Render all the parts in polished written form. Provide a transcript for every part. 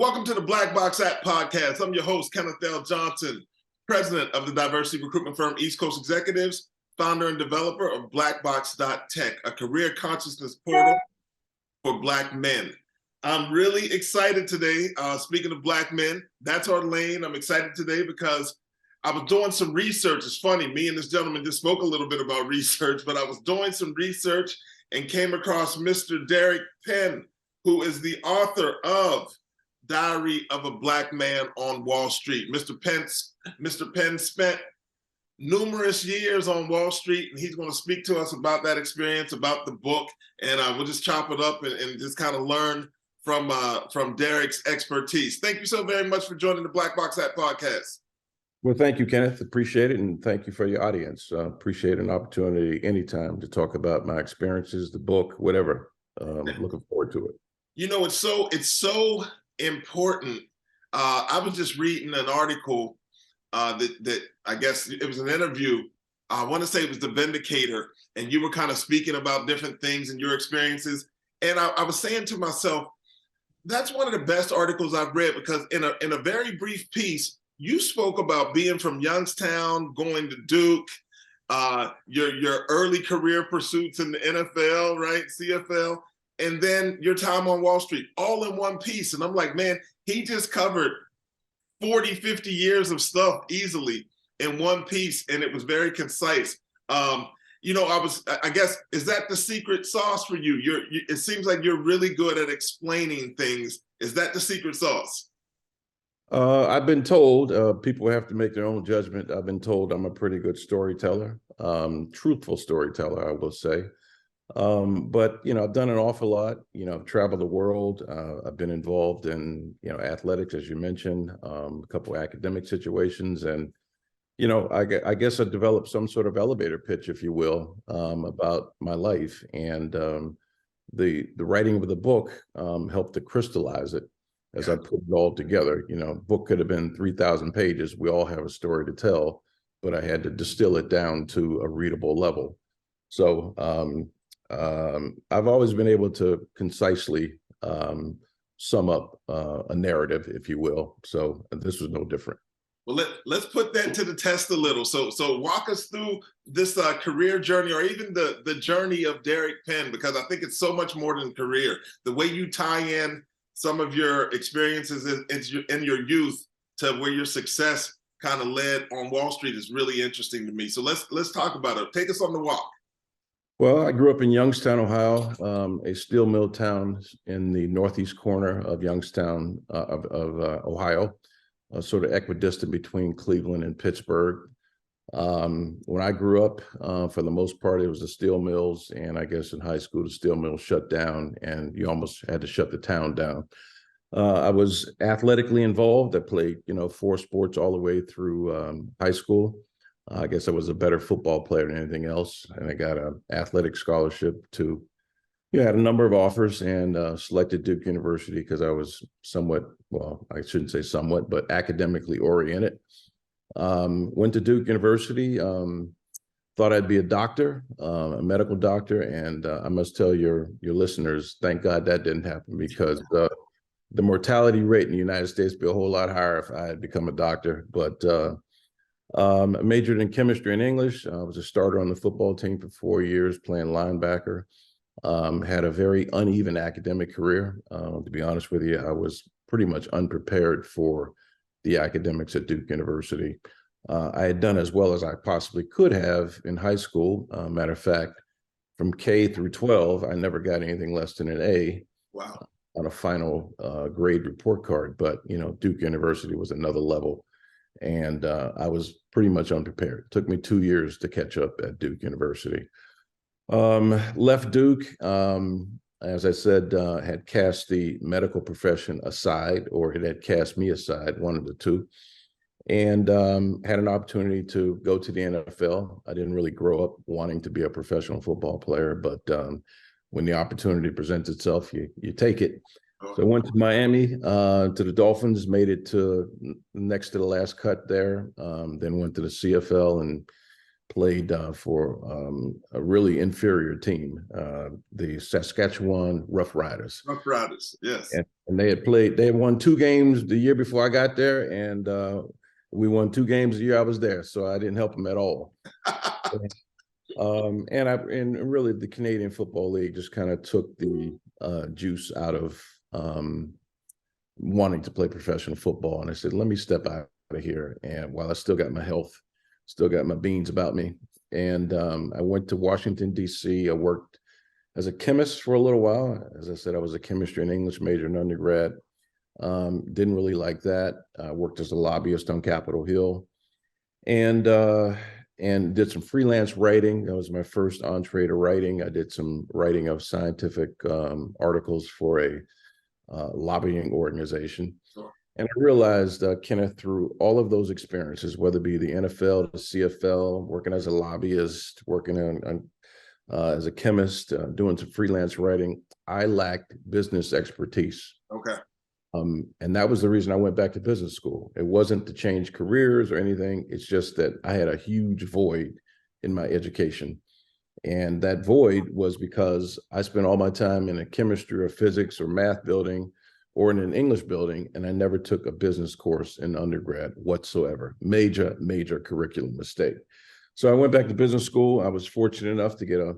Welcome to the Black Box App Podcast. I'm your host, Kenneth L. Johnson, president of the diversity recruitment firm East Coast Executives, founder and developer of blackbox.tech, a career consciousness portal for Black men. I'm really excited today. Speaking of Black men, that's our lane. I'm excited today because I was doing some research. It's funny, me and this gentleman just spoke a little bit about research, but I was doing some research and came across Mr. Derek Penn, who is the author of Diary of a Black Man on Wall Street. Mr. Penn spent numerous years on Wall Street, and he's going to speak to us about that experience, about the book, and we'll just chop it up and just kind of learn from Derek's expertise. Thank you so very much for joining the Black Box App Podcast. Well, thank you, Kenneth. Appreciate it, and thank you for your audience. Appreciate an opportunity anytime to talk about my experiences, the book, whatever. Looking forward to it. You know, it's so important. I was just reading an article that I guess it was an interview. I want to say it was The Vindicator, and you were kind of speaking about different things and your experiences. And I was saying to myself, that's one of the best articles I've read, because in a very brief piece, you spoke about being from Youngstown, going to Duke, your early career pursuits in the NFL, right, CFL, and then your time on Wall Street, all in one piece. And I'm like, man, he just covered 40, 50 years of stuff easily in one piece, and it was very concise. I guess, is that the secret sauce for you? It seems like you're really good at explaining things. Is that the secret sauce? I've been told, people have to make their own judgment. I've been told I'm a pretty good storyteller, truthful storyteller, I will say. But, I've done an awful lot, I've traveled the world. I've been involved in, athletics, as you mentioned, a couple of academic situations. And, I guess I developed some sort of elevator pitch, if you will, about my life. And the writing of the book helped to crystallize it as I put it all together. Book could have been 3,000 pages. We all have a story to tell, but I had to distill it down to a readable level. So I've always been able to concisely sum up a narrative, if you will. So this was no different. Well, let's put that to the test a little. So walk us through this career journey, or even the journey of Derek Penn, because I think it's so much more than career. The way you tie in some of your experiences in your youth to where your success kind of led on Wall Street is really interesting to me. So let's talk about it. Take us on the walk. Well, I grew up in Youngstown, Ohio, a steel mill town in the northeast corner of Youngstown, of Ohio, sort of equidistant between Cleveland and Pittsburgh. When I grew up, for the most part, it was the steel mills, and I guess in high school, the steel mills shut down, and you almost had to shut the town down. I was athletically involved. I played, 4 sports all the way through high school. I guess I was a better football player than anything else, and I got an athletic scholarship to, had a number of offers, and selected Duke University because I was somewhat, well, I shouldn't say somewhat, but academically oriented. Went to Duke University, thought I'd be a doctor, a medical doctor, and I must tell your listeners, thank God that didn't happen, because the mortality rate in the United States would be a whole lot higher if I had become a doctor. But I majored in chemistry and English. I was a starter on the football team for 4 years, playing linebacker. Had a very uneven academic career. To be honest with you, I was pretty much unprepared for the academics at Duke University. I had done as well as I possibly could have in high school. Matter of fact, from K through 12, I never got anything less than an A. Wow. On a final grade report card. But, Duke University was another level. And I was pretty much unprepared. It took me 2 years to catch up at Duke University. Left Duke, as I said, had cast the medical profession aside, or it had cast me aside, one of the two, and had an opportunity to go to the NFL. I didn't really grow up wanting to be a professional football player, but when the opportunity presents itself, you take it. So I went to Miami, to the Dolphins, made it to next to the last cut there, then went to the CFL and played for a really inferior team, the Saskatchewan Rough Riders. Rough Riders, yes. And they had won 2 games the year before I got there, and we won 2 games the year I was there, so I didn't help them at all. And really the Canadian Football League just kind of took the juice out of wanting to play professional football. And I said, let me step out of here. And while I still got my health, still got my beans about me. And I went to Washington, D.C. I worked as a chemist for a little while. As I said, I was a chemistry and English major in undergrad. Didn't really like that. I worked as a lobbyist on Capitol Hill and did some freelance writing. That was my first entree to writing. I did some writing of scientific articles for a lobbying organization. Sure. And I realized, Kenneth, through all of those experiences, whether it be the NFL, the CFL, working as a lobbyist, working on as a chemist, doing some freelance writing, I lacked business expertise. Okay. And that was the reason I went back to business school. It wasn't to change careers or anything. It's just that I had a huge void in my education. And that void was because I spent all my time in a chemistry or physics or math building or in an English building, and I never took a business course in undergrad whatsoever. Major curriculum mistake. So I went back to business school. I was fortunate enough to get a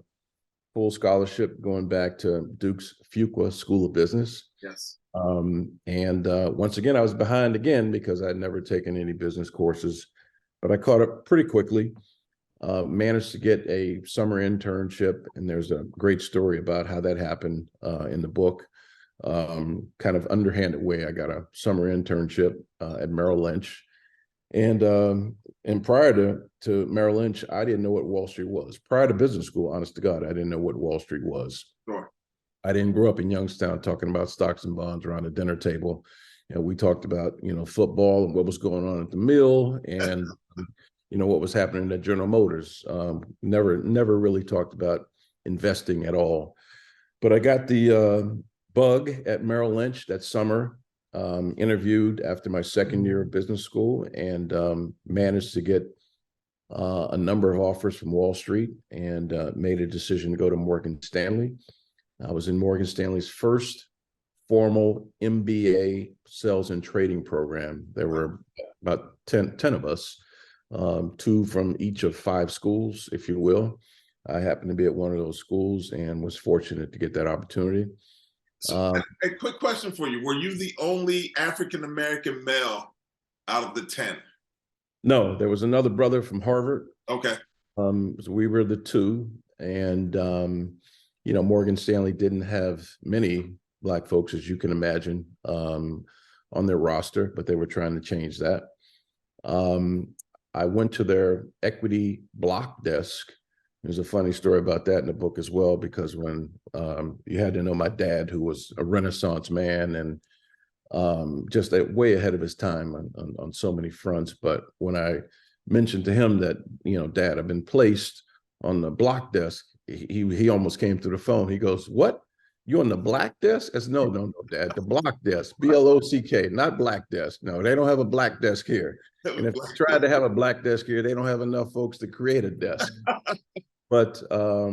full scholarship going back to Duke's Fuqua School of Business. Yes. Once again, I was behind again because I'd never taken any business courses, but I caught up pretty quickly. Managed to get a summer internship, and there's a great story about how that happened in the book. Kind of underhanded way, I got a summer internship at Merrill Lynch, and prior to Merrill Lynch, I didn't know what Wall Street was. Prior to business school, honest to God, I didn't know what Wall Street was. Sure. I didn't grow up in Youngstown talking about stocks and bonds around a dinner table. We talked about football and what was going on at the mill, and what was happening at General Motors. Never really talked about investing at all. But I got the bug at Merrill Lynch that summer, interviewed after my second year of business school, and managed to get a number of offers from Wall Street, and made a decision to go to Morgan Stanley. I was in Morgan Stanley's first formal MBA sales and trading program. There were about 10 of us, 2 from each of 5 schools, if you will. I happened to be at one of those schools and was fortunate to get that opportunity. So, a quick question for you. Were you the only African-American male out of the 10? No, there was another brother from Harvard. Okay. So we were the 2. And, Morgan Stanley didn't have many Black folks, as you can imagine, on their roster, but they were trying to change that. I went to their equity block desk. There's a funny story about that in the book as well, because when you had to know my dad, who was a Renaissance man and just way ahead of his time on so many fronts. But when I mentioned to him that, Dad, I've been placed on the block desk, he almost came through the phone. He goes, "What? You on the black desk?" I said, no, Dad, the block desk, BLOCK, not black desk. No, they don't have a black desk here. And if they tried to have a black desk here, they don't have enough folks to create a desk. But I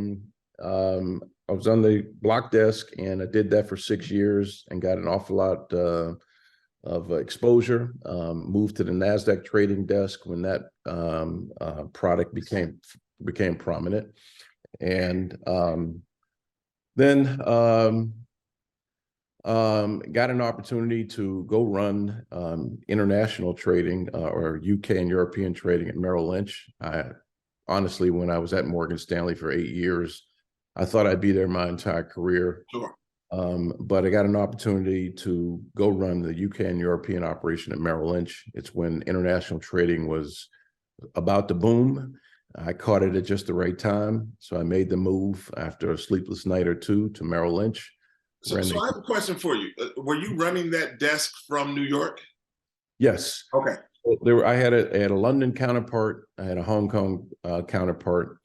was on the block desk, and I did that for 6 years and got an awful lot of exposure. Moved to the NASDAQ trading desk when that product became prominent. And then got an opportunity to go run international trading or UK and European trading at Merrill Lynch. Honestly, when I was at Morgan Stanley for 8 years, I thought I'd be there my entire career. Sure. But I got an opportunity to go run the UK and European operation at Merrill Lynch. It's when international trading was about to boom. I caught it at just the right time. So I made the move after a sleepless night or 2 to Merrill Lynch. So I have a question for you. Were you running that desk from New York? Yes. Okay. I had a London counterpart. I had a Hong Kong counterpart,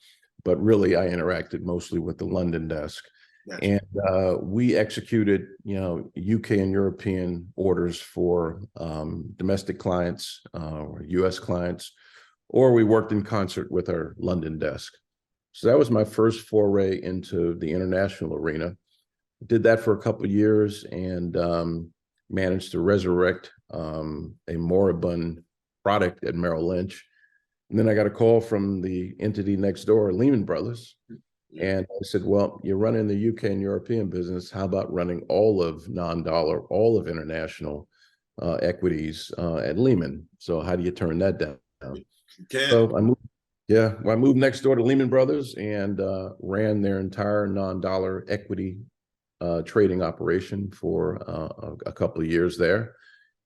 but really I interacted mostly with the London desk. Gotcha. And we executed, UK and European orders for domestic clients or US clients or we worked in concert with our London desk. So that was my first foray into the international arena. Did that for a couple of years and managed to resurrect a moribund product at Merrill Lynch. And then I got a call from the entity next door, Lehman Brothers. And I said, well, you're running the UK and European business. How about running all of non-dollar, all of international equities at Lehman? So how do you turn that down? So I moved next door to Lehman Brothers and ran their entire non-dollar equity trading operation for a couple of years there.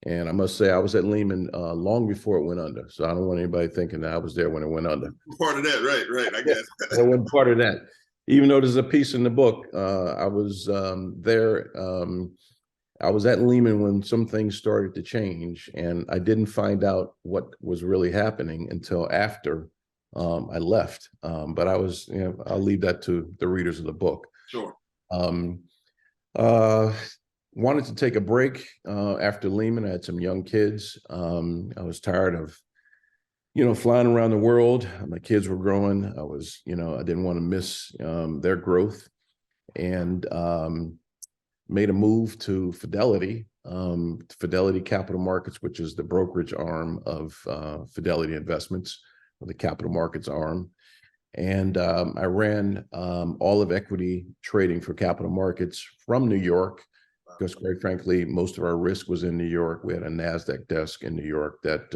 And I must say, I was at Lehman long before it went under. So I don't want anybody thinking that I was there when it went under. Part of that, right, I guess. I wasn't part of that. Even though there's a piece in the book, I was there. I was at Lehman when some things started to change, and I didn't find out what was really happening until after I left. But I was, I'll leave that to the readers of the book. Sure. Wanted to take a break after Lehman. I had some young kids. I was tired of, flying around the world. My kids were growing. I was, I didn't want to miss their growth, and made a move to Fidelity Capital Markets, which is the brokerage arm of Fidelity Investments, the capital markets arm. And I ran all of equity trading for capital markets from New York, because quite frankly, most of our risk was in New York. We had a NASDAQ desk in New York that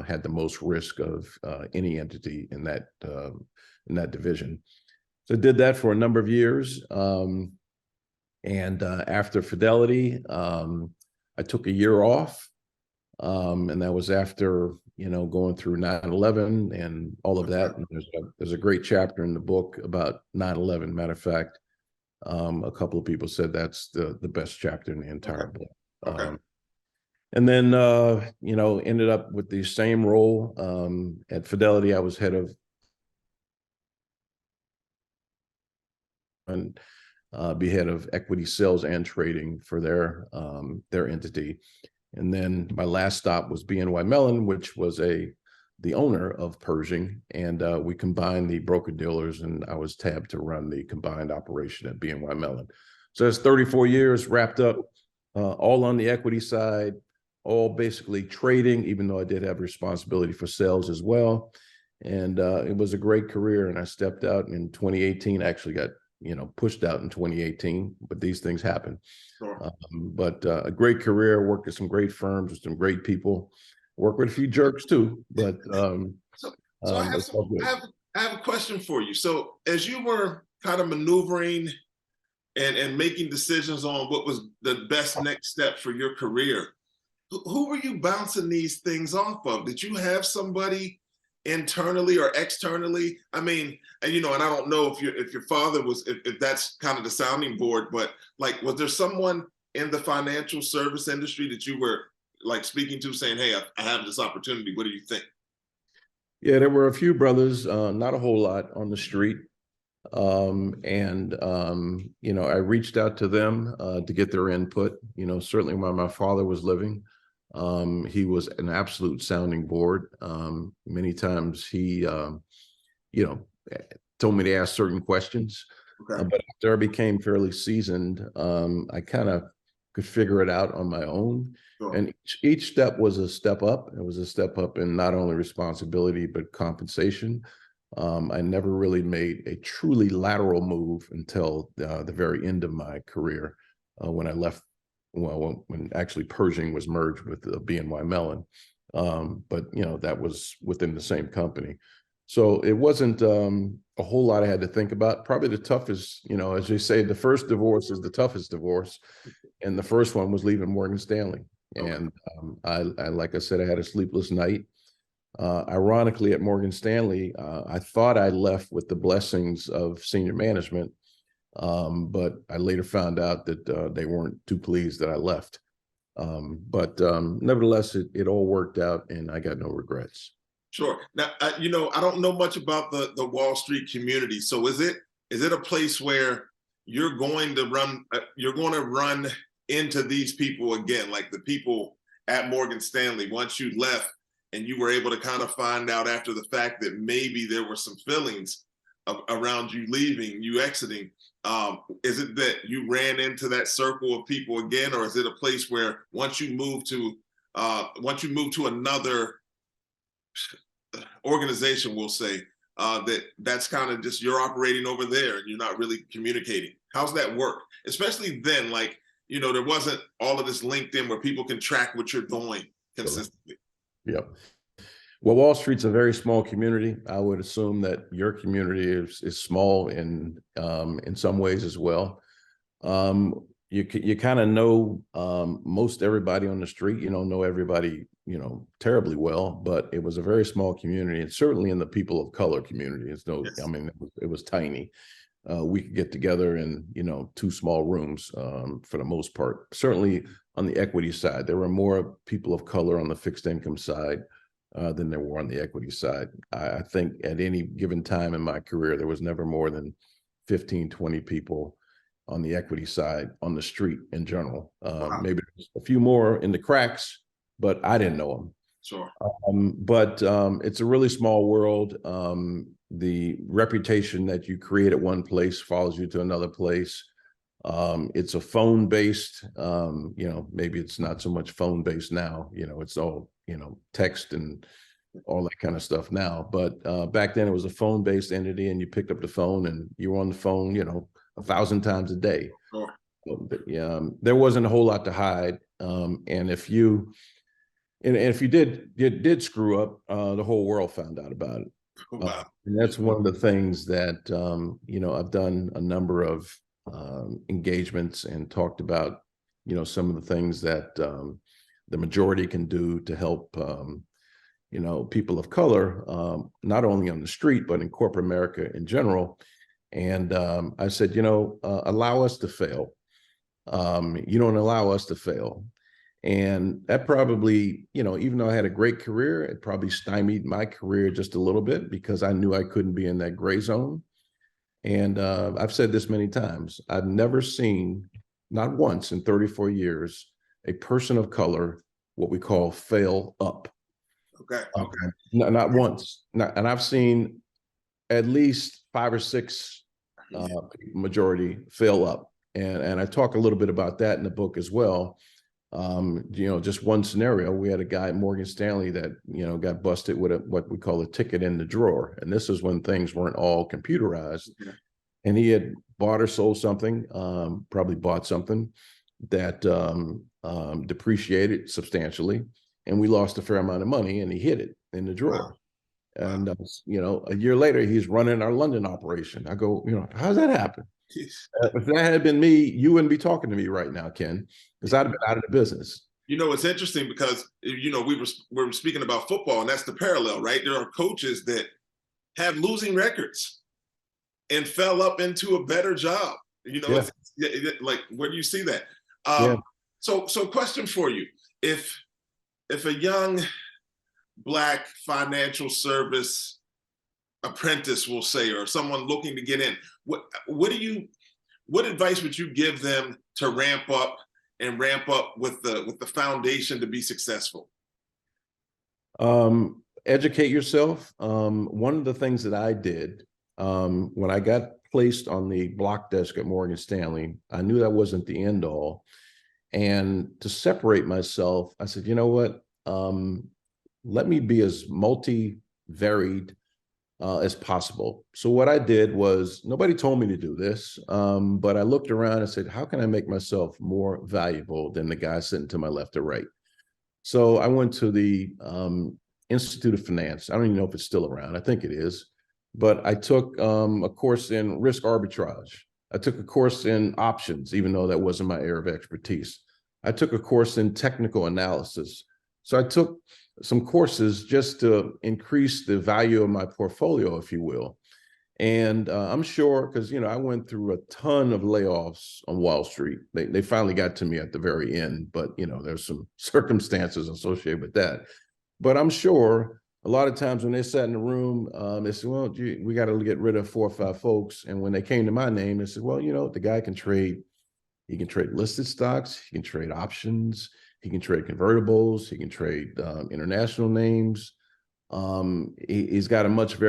had the most risk of any entity in that division. So I did that for a number of years. And after Fidelity, I took a year off. And that was after, going through 9/11 and all of that. And there's a great chapter in the book about 9/11. Matter of fact, a couple of people said that's the best chapter in the entire book. Okay. And then, ended up with the same role at Fidelity. I was head of and be head of equity sales and trading for their entity. And then my last stop was BNY Mellon, which was the owner of Pershing, and we combined the broker dealers, and I was tabbed to run the combined operation at BNY Mellon. So it's 34 years wrapped up, all on the equity side, all basically trading, even though I did have responsibility for sales as well. And it was a great career. And I stepped out in 2018, actually got pushed out in 2018, but these things happen. Sure. But a great career, worked at some great firms with some great people, worked with a few jerks too, but so I have a question for you. So as you were kind of maneuvering and making decisions on what was the best next step for your career, who were you bouncing these things off of? Did you have somebody internally or externally? I mean, and I don't know if your father was, if that's kind of the sounding board, but like, was there someone in the financial service industry that you were like speaking to, saying, hey, I have this opportunity, what do you think? Yeah, there were a few brothers, not a whole lot on the street. I reached out to them to get their input. Certainly while my father was living, he was an absolute sounding board. Many times he, told me to ask certain questions. Okay. But after I became fairly seasoned, I kind of could figure it out on my own. Sure. And each step was a step up. It was a step up in not only responsibility, but compensation. I never really made a truly lateral move until the very end of my career, when I left, when actually Pershing was merged with BNY Mellon. But that was within the same company. So it wasn't a whole lot I had to think about. Probably the toughest, as they say, the first divorce is the toughest divorce. And the first one was leaving Morgan Stanley. And I like I said, I had a sleepless night. Ironically, at Morgan Stanley, I thought I left with the blessings of senior management, but I later found out that they weren't too pleased that I left. But nevertheless, it all worked out, and I got no regrets. Sure. Now, I don't know much about the Wall Street community. So is it a place where you're going to run into these people again, like the people at Morgan Stanley once you left? and you were able to kind of find out after the fact that maybe there were some feelings around you leaving, you exiting. Is it that you ran into that circle of people again, or is it a place where once you move to another organization, we'll say, that's kind of just you're operating over there and you're not really communicating? How's that work? Especially then, like, there wasn't all of this LinkedIn where people can track what you're doing consistently. Yep. Well, Wall Street's a very small community. I would assume that your community is small in some ways as well. You kind of know most everybody on the street. You don't know everybody, terribly well, but it was a very small community, and certainly in the people of color community, yes. I mean, it was tiny. We could get together in, 2 small rooms for the most part. Certainly on the equity side, there were more people of color on the fixed income side than there were on the equity side. I think at any given time in my career, there was never more than 15, 20 people on the equity side on the street in general. Wow. Maybe a few more in the cracks, but I didn't know them. Sure. But it's a really small world. The reputation that you create at one place follows you to another place. It's a phone-based, maybe it's not so much phone-based now, it's all, text and all that kind of stuff now. But back then it was a phone-based entity, and you picked up the phone and you were on the phone, 1,000 times a day. Sure. There wasn't a whole lot to hide. And if you did screw up, the whole world found out about it. Wow. And that's one of the things that, I've done a number of engagements and talked about, some of the things that the majority can do to help, people of color, not only on the street, but in corporate America in general. And I said, allow us to fail. You don't allow us to fail. And that probably, even though I had a great career, it probably stymied my career just a little bit because I knew I couldn't be in that gray zone. And I've said this many times, I've never seen, not once in 34 years, a person of color, what we call fail up. Okay. Not once. And I've seen at least 5 or 6 majority fail up. And I talk a little bit about that in the book as well. Just one scenario, we had a guy at Morgan Stanley that, got busted with what we call a ticket in the drawer. And this is when things weren't all computerized. Okay. And he had bought or sold something, probably bought something that depreciated substantially. And we lost a fair amount of money, and he hid it in the drawer. Wow. And, a year later, he's running our London operation. I go, how's that happen? If that had been me, you wouldn't be talking to me right now, Ken, because I'd have been out of the business. It's interesting because, we were speaking about football, and that's the parallel, right? There are coaches that have losing records and fell up into a better job. Yeah. It's like, where do you see that? Yeah. So question for you. If a young Black financial service apprentice, we'll say, or someone looking to get in, what advice would you give them to ramp up with the foundation to be successful? Educate yourself. One of the things that I did when I got placed on the block desk at Morgan Stanley, I knew that wasn't the end all. And to separate myself, I said, you know what? Let me be as multi-varied as possible. So what I did was, nobody told me to do this, but I looked around and said, how can I make myself more valuable than the guy sitting to my left or right? So I went to the Institute of Finance. I don't even know if it's still around. I think it is. But I took a course in risk arbitrage. I took a course in options, even though that wasn't my area of expertise. I took a course in technical analysis. So I took some courses just to increase the value of my portfolio, if you will. And I'm sure, because, I went through a ton of layoffs on Wall Street. They finally got to me at the very end, but, there's some circumstances associated with that. But I'm sure a lot of times when they sat in the room, they said, well, we got to get rid of 4 or 5 folks. And when they came to my name, they said, well, the guy can trade. He can trade listed stocks. He can trade options. He can trade convertibles. He can trade international names. He's got a much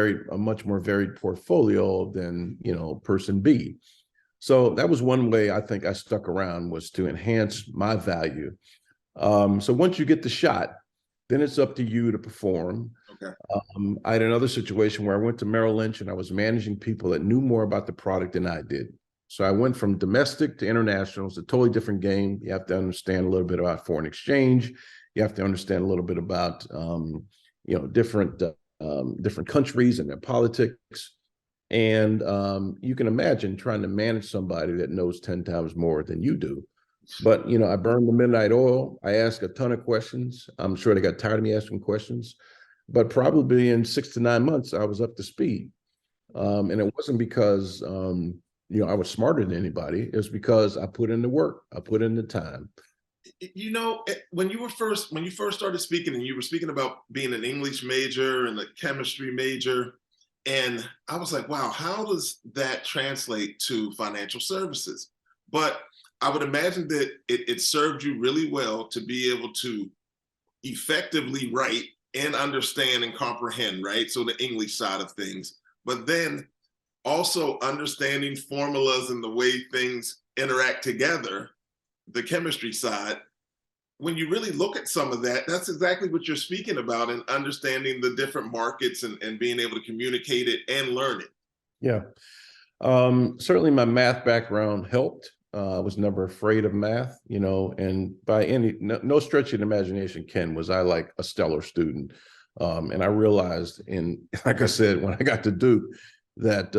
more varied portfolio than, person B. So that was one way I think I stuck around, was to enhance my value. So once you get the shot, then it's up to you to perform. Okay. I had another situation where I went to Merrill Lynch and I was managing people that knew more about the product than I did. So I went from domestic to international. It's a totally different game. You have to understand a little bit about foreign exchange. You have to understand a little bit about, different countries and their politics. And you can imagine trying to manage somebody that knows 10 times more than you do. But, I burned the midnight oil. I asked a ton of questions. I'm sure they got tired of me asking questions, but probably in 6 to 9 months, I was up to speed. And it wasn't because, I was smarter than anybody. It was because I put in the work. I put in the time. When you first started speaking, and you were speaking about being an English major and a chemistry major, and I was like, wow, how does that translate to financial services? But I would imagine that it served you really well to be able to effectively write and understand and comprehend, right? So the English side of things, but then also understanding formulas and the way things interact together, the chemistry side. When you really look at some of that, that's exactly what you're speaking about, and understanding the different markets and being able to communicate it and learn it. Yeah. Certainly my math background helped. I was never afraid of math, and by no stretch of the imagination, Ken, was I like a stellar student. And I realized like I said, when I got to Duke, that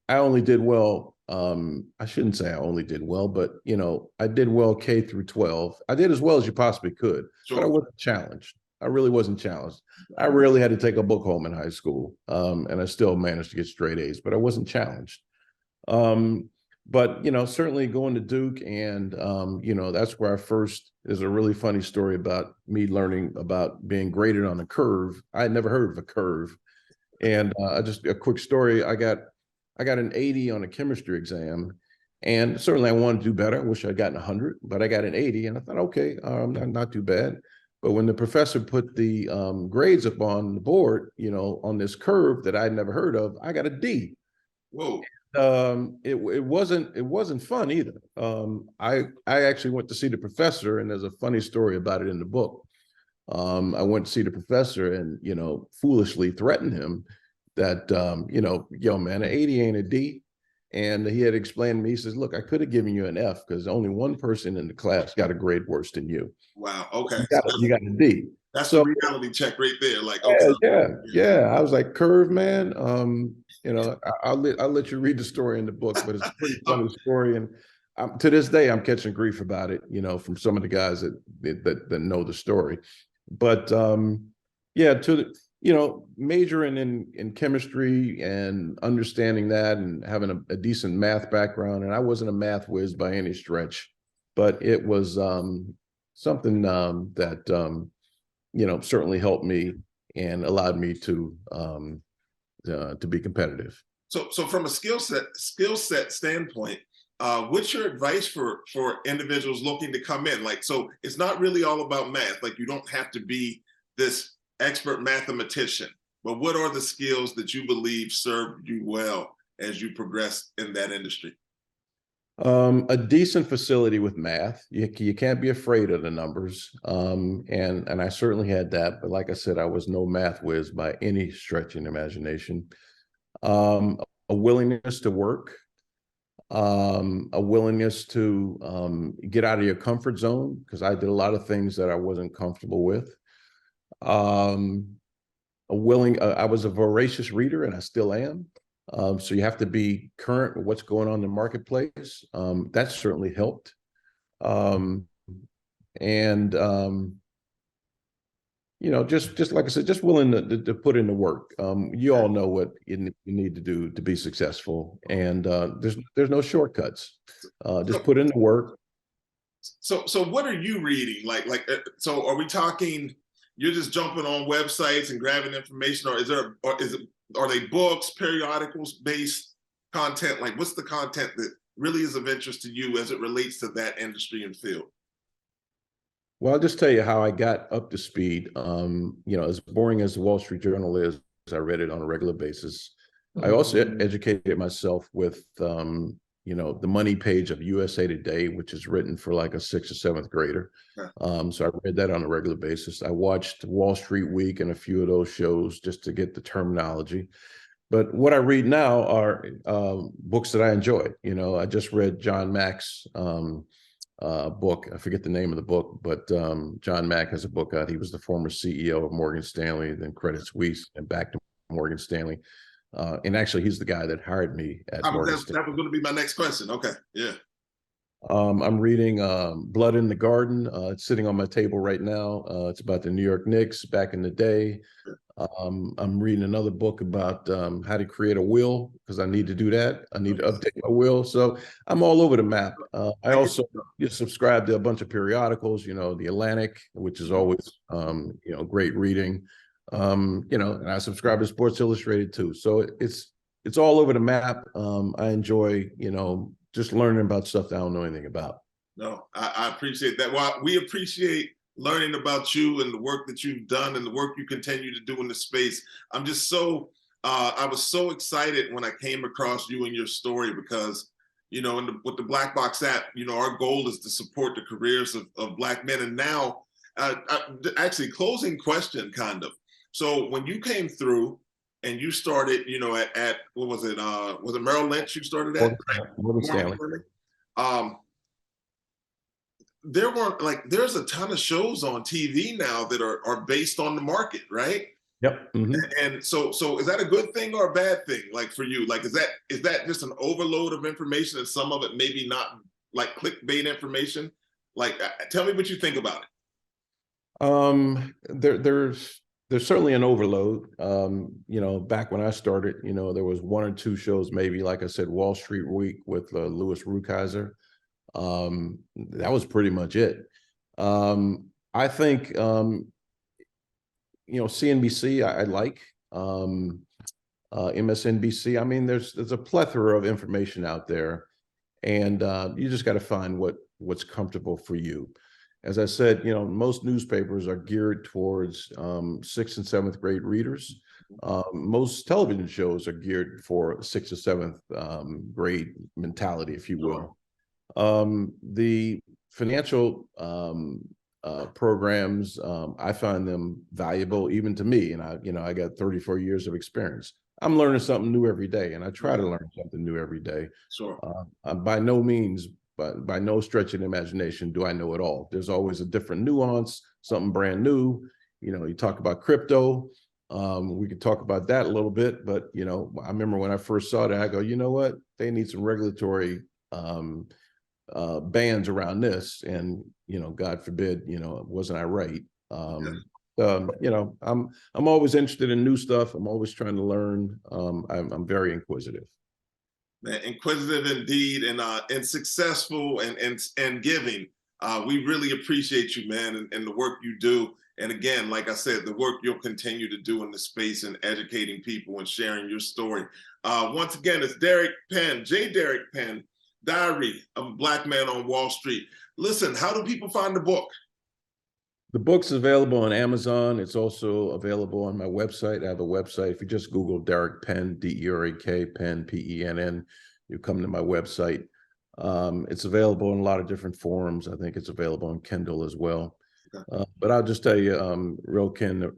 I only did well. I shouldn't say I only did well, but I did well K through 12. I did as well as you possibly could, Sure. but I wasn't challenged. I really wasn't challenged. I rarely had to take a book home in high school, and I still managed to get straight A's, but I wasn't challenged. But certainly going to Duke, and that's where there's a really funny story about me learning about being graded on a curve. I had never heard of a curve. And just a quick story, I got an 80 on a chemistry exam, and certainly I wanted to do better. I wish I'd gotten 100, but I got an 80, and I thought, okay, not too bad. But when the professor put the grades up on the board, on this curve that I'd never heard of, I got a D. Whoa. It wasn't fun either. I actually went to see the professor, and there's a funny story about it in the book. I went to see the professor and, foolishly threatened him that, yo, man, an 80 ain't a D. And he had explained to me, he says, look, I could have given you an F because only one person in the class got a grade worse than you. Wow. Okay. You got a D. That's a reality check right there. Like, yeah. I was like, curve, man. I'll let you read the story in the book, but it's a pretty funny story. And to this day, I'm catching grief about it, from some of the guys that know the story. But majoring in chemistry and understanding that, and having a decent math background. And I wasn't a math whiz by any stretch, but it was something that certainly helped me and allowed me to be competitive. So from a skill set standpoint, what's your advice for individuals looking to come in? Like, so it's not really all about math. Like, you don't have to be this expert mathematician, but what are the skills that you believe served you well as you progress in that industry? A decent facility with math. You can't be afraid of the numbers. And I certainly had that, but like I said, I was no math whiz by any stretch in imagination. A willingness to work, a willingness to get out of your comfort zone, because I did a lot of things that I wasn't comfortable with. I was a voracious reader, and I still am. So you have to be current with what's going on in the marketplace. That certainly helped. Just like I said, just willing to put in the work. You all know what you need to do to be successful, and there's no shortcuts. Just put in the work. So what are you reading? So are we talking, you're just jumping on websites and grabbing information, are they books, periodicals based content? Like, what's the content that really is of interest to you as it relates to that industry and field? Well, I'll just tell you how I got up to speed. As boring as the Wall Street Journal is, I read it on a regular basis. I also educated myself with, the money page of USA Today, which is written for like a 6th or 7th grader. So I read that on a regular basis. I watched Wall Street Week and a few of those shows just to get the terminology. But what I read now are books that I enjoy. I just read John Mack's book. I forget the name of the book, but John Mack has a book out. He was the former CEO of Morgan Stanley, then Credit Suisse, and back to Morgan Stanley. And actually, he's the guy that hired me at Morgan Stanley. That was going to be my next question. Okay, yeah. I'm reading Blood in the Garden. It's sitting on my table right now. It's about the New York Knicks back in the day. I'm reading another book about how to create a will, because I need to do that. I need to update my will. So I'm all over the map. I also subscribe to a bunch of periodicals, The Atlantic, which is always, great reading. And I subscribe to Sports Illustrated too. So it's all over the map. I enjoy, just learning about stuff that I don't know anything about. No, I appreciate that. Well, we appreciate learning about you and the work that you've done and the work you continue to do in the space. I'm just I was so excited when I came across you and your story, because, with the Black Box app, our goal is to support the careers of Black men. And now, actually, closing question, kind of. So when you came through and you started, at what was it? Was it Merrill Lynch you started at? Morgan Stanley. There's a ton of shows on TV now that are based on the market, right? Yep. Mm-hmm. And so is that a good thing or a bad thing? Like for you, like, is that just an overload of information, and some of it maybe not like clickbait information? Like, tell me what you think about it. There's certainly an overload. Back when I started, there was 1 or 2 shows, maybe, like I said, Wall Street Week with Louis Rukeyser. That was pretty much it. I think, CNBC, I like, MSNBC. I mean, there's a plethora of information out there, and you just got to find what's comfortable for you. As I said, most newspapers are geared towards 6th and 7th grade readers. Most television shows are geared for 6th or 7th grade mentality, if you will. The financial programs, I find them valuable even to me. And I got 34 years of experience. I'm learning something new every day, and I try to learn something new every day. Sure. By no means, but by no stretch of the imagination do I know it all. There's always a different nuance, something brand new. You talk about crypto. We could talk about that a little bit, but I remember when I first saw that, I go, you know what? They need some regulatory bans around this, and God forbid, wasn't I right? I'm always interested in new stuff. I'm always trying to learn. I'm very inquisitive. Man, inquisitive indeed, and successful and giving. We really appreciate you, man, and the work you do. And again, like I said, the work you'll continue to do in the space and educating people and sharing your story. Once again, it's Derek Penn, Derek Penn, Diary of a Black Man on Wall Street. Listen, how do people find the book? The book's available on Amazon. It's also available on my website. I have a website. If you just Google Derek Penn, D-E-R-E-K, Penn, P-E-N-N, you come to my website. It's available in a lot of different forms. I think it's available on Kindle as well. Okay. But I'll just tell you, Ken,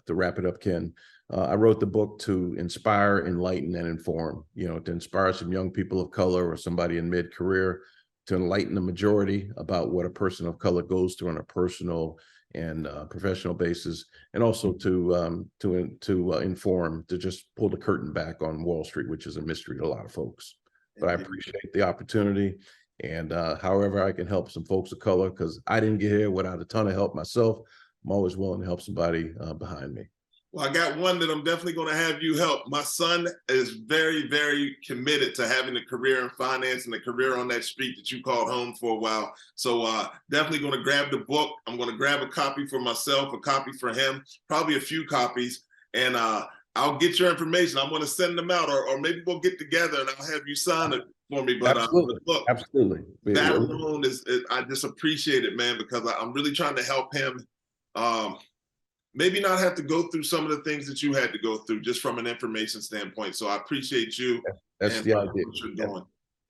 to wrap it up, Ken, I wrote the book to inspire, enlighten, and inform, to inspire some young people of color or somebody in mid-career, to enlighten the majority about what a person of color goes through on a personal and professional basis, and also to inform, to just pull the curtain back on Wall Street, which is a mystery to a lot of folks. But I appreciate the opportunity, and however I can help some folks of color, because I didn't get here without a ton of help myself. I'm always willing to help somebody behind me. Well, I got one that I'm definitely going to have you help. My son is very, very committed to having a career in finance and a career on that street that you called home for a while. So definitely going to grab the book. I'm going to grab a copy for myself, a copy for him, probably a few copies. And I'll get your information. I'm going to send them out, or maybe we'll get together and I'll have you sign for me. But Absolutely. look, Absolutely. that alone is I just appreciate it, man, because I'm really trying to help him. Maybe not have to go through some of the things that you had to go through just from an information standpoint. So I appreciate you. That's and the what idea. you're doing.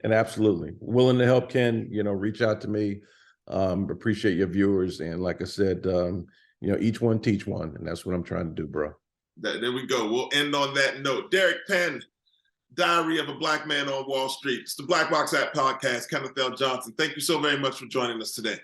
And absolutely willing to help, Ken. Reach out to me. Appreciate your viewers. And like I said, each one teach one. And that's what I'm trying to do, bro. There we go. We'll end on that note. Derek Penn, Diary of a Black Man on Wall Street. It's the Black Box App Podcast. Kenneth L. Johnson. Thank you so very much for joining us today.